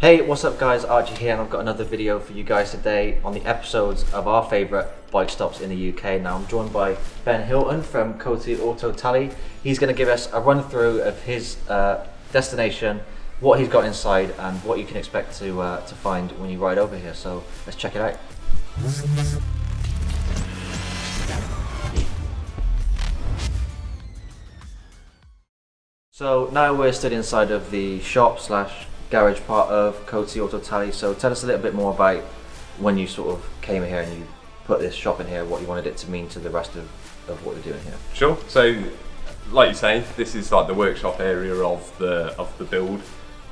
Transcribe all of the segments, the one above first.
Hey, what's up guys, Archie here, and I've got another video for you guys today on the episodes of our favourite bike stops in the UK. Now I'm joined by Ben Hilton from Koti Autotalli. He's going to give us a run through of his destination, what he's got inside and what you can expect to find when you ride over here. So let's check it out. So now we're stood inside of the shop slash garage part of Koti Autotalli. So tell us a little bit more about when you sort of came here and you put this shop in here, what you wanted it to mean to the rest of what you're doing here. Sure. So like you say, this is like the workshop area of the build,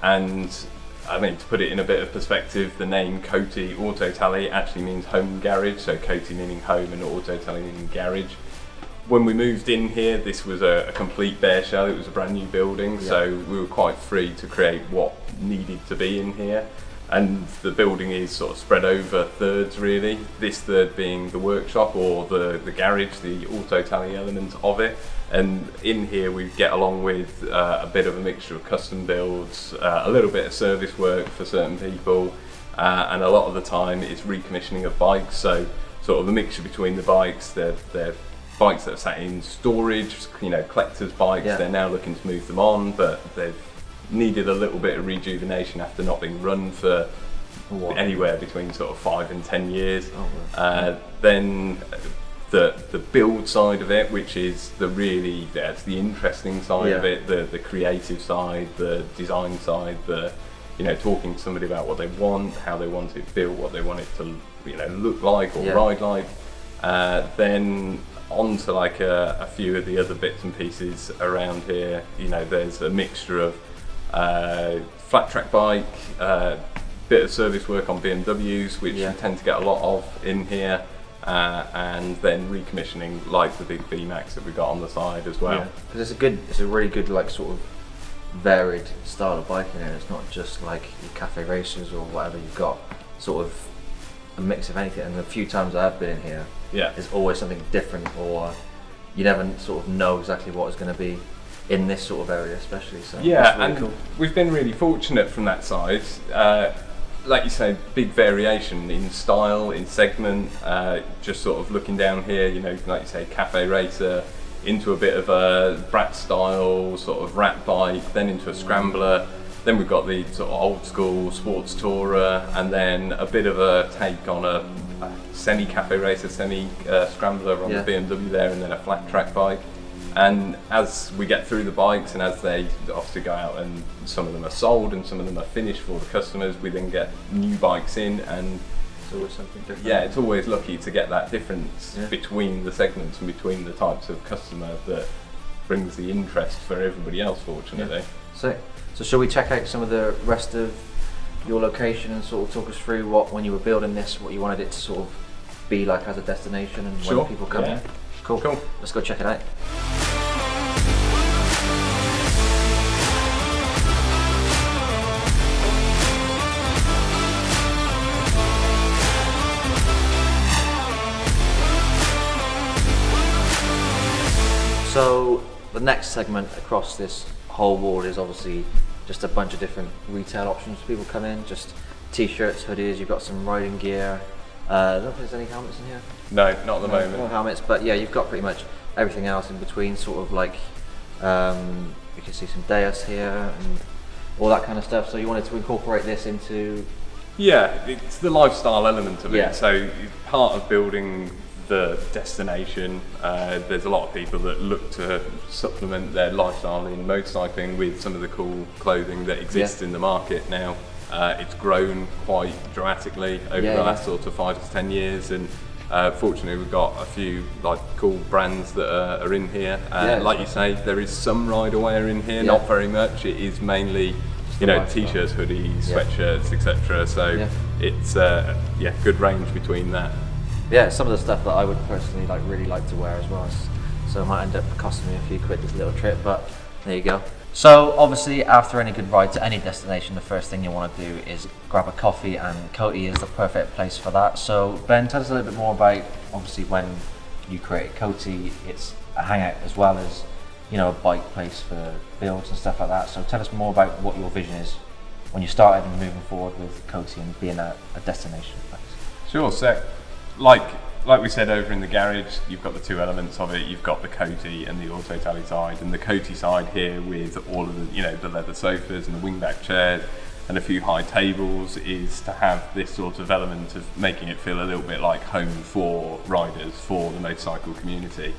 and I mean, to put it in a bit of perspective, the name Koti Autotalli actually means home garage, so Koti meaning home and Autotalli meaning garage. When we moved in here, this was a complete bare shell. It was a brand new building, so we were quite free to create what needed to be in here. And the building is sort of spread over thirds really. This third being the workshop or the garage, the Autotalli element of it. And in here we get along with a bit of a mixture of custom builds, a little bit of service work for certain people, and a lot of the time it's recommissioning of bikes. So sort of a mixture between the bikes, they're bikes that are sat in storage, you know, collectors' bikes. They're now looking to move them on, but they've needed a little bit of rejuvenation after not being run for anywhere between sort of 5 and 10 years. Then the build side of it, which is that's the interesting side of it, the creative side, the design side, talking to somebody about what they want, how they want it built, what they want it to look like or ride like. Then on to like a few of the other bits and pieces around here. There's a mixture of flat track bike, bit of service work on BMWs, which you tend to get a lot of in here, and then recommissioning like the big VMAX that we got on the side as well. Because it's a really good like sort of varied style of biking here. It's not just like your cafe racers or whatever. You've got sort of a mix of anything, and the few times I've been in here, there's always something different, or you never sort of know exactly what is going to be in this sort of area, especially. So that's really cool. We've been really fortunate from that side. Like you say, big variation in style, in segment. Just sort of looking down here, like you say, cafe racer into a bit of a brat style sort of rat bike, then into a scrambler. Then we've got the sort of old school sports tourer, and then a bit of a take on a semi-cafe racer, semi-scrambler on the BMW there, and then a flat track bike. And as we get through the bikes and as they obviously go out and some of them are sold and some of them are finished for the customers, we then get new bikes in, and it's always something different. Yeah, it's always lucky to get that difference between the segments and between the types of customer that brings the interest for everybody else, fortunately. So shall we check out some of the rest of your location and sort of talk us through when you were building this, what you wanted it to sort of be like as a destination, and when people come in? Cool. Let's go check it out. So the next segment across this whole wall is obviously just a bunch of different retail options for people come in, just t-shirts, hoodies, you've got some riding gear. I don't know if there's any helmets in here. No, not at the moment. No helmets, but yeah, you've got pretty much everything else in between, sort of like, you can see some Deus here and all that kind of stuff. So you wanted to incorporate this into... Yeah, it's the lifestyle element of it. So part of building the destination, there's a lot of people that look to supplement their lifestyle in motorcycling with some of the cool clothing that exists in the market now. It's grown quite dramatically over the last sort of 5 to 10 years, and fortunately we've got a few like cool brands that are in here. Like you say, there is some rider wear in here, not very much. It is mainly t-shirts, hoodies, sweatshirts, etc. So it's good range between that. Yeah, some of the stuff that I would personally really like to wear as well. So it might end up costing me a few quid this little trip, but there you go. So obviously after any good ride to any destination, the first thing you want to do is grab a coffee, and Koti is the perfect place for that. So Ben, tell us a little bit more about, obviously when you created Koti, it's a hangout as well as, a bike place for builds and stuff like that. So tell us more about what your vision is when you started and moving forward with Koti and being a destination place? Sure. So, like we said over in the garage, you've got the two elements of it. You've got the Koti and the Autotalli side, and the Koti side here with all of the, the leather sofas and the wingback chairs and a few high tables, is to have this sort of element of making it feel a little bit like home for riders, for the motorcycle community.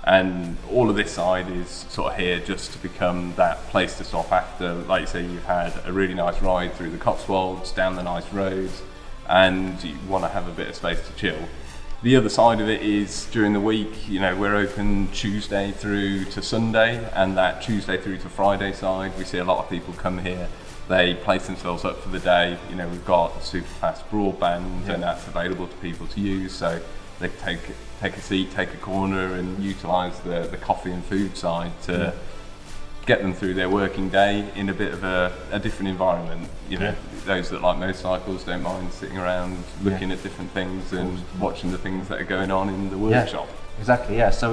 And all of this side is sort of here just to become that place to stop after, like you say, you've had a really nice ride through the Cotswolds, down the nice roads, and you want to have a bit of space to chill. The other side of it is during the week, we're open Tuesday through to Sunday, and that Tuesday through to Friday side, we see a lot of people come here. They place themselves up for the day. We've got super fast broadband, and that's available to people to use. So they take a seat, take a corner, and utilise the coffee and food side to get them through their working day in a bit of a different environment. Those that like motorcycles don't mind sitting around looking at different things and watching the things that are going on in the workshop. Exactly. Yeah. So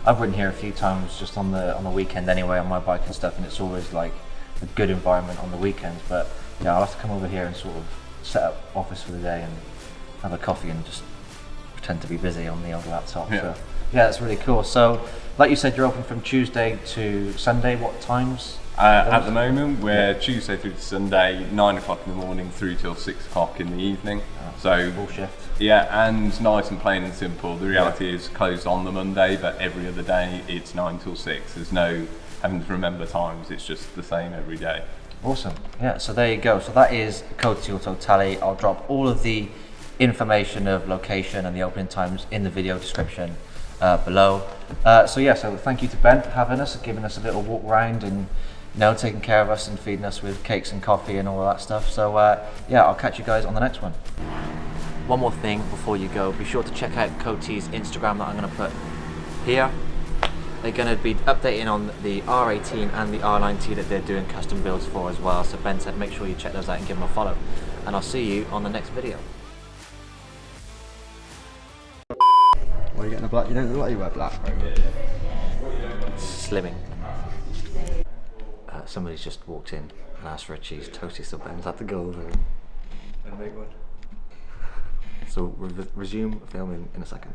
I've ridden here a few times just on the weekend anyway on my bike and stuff, and it's always like a good environment on the weekends. But I'll have to come over here and sort of set up office for the day and have a coffee and just pretend to be busy on the old laptop. Yeah. So that's really cool. So like you said, you're open from Tuesday to Sunday. What times? At the moment, we're Tuesday through to Sunday, 9 o'clock in the morning through till 6 o'clock in the evening. So full shift. Yeah, and nice and plain and simple. The reality is closed on the Monday, but every other day it's 9 till 6. There's no having to remember times. It's just the same every day. Awesome. Yeah. So there you go. So that is Koti Autotalli. I'll drop all of the information of location and the opening times in the video description below. So thank you to Ben for having us, giving us a little walk around and taking care of us and feeding us with cakes and coffee and all of that stuff. So I'll catch you guys on the next one. One more thing before you go, be sure to check out Koti's Instagram that I'm going to put here. They're going to be updating on the R18 and the R90 that they're doing custom builds for as well. So Ben said make sure you check those out and give them a follow. And I'll see you on the next video. Why are you getting a black? You don't look like you wear black. Slimming. Somebody's just walked in and asked for a cheese toasty, so Ben's had to go over and make one. So resume filming in a second.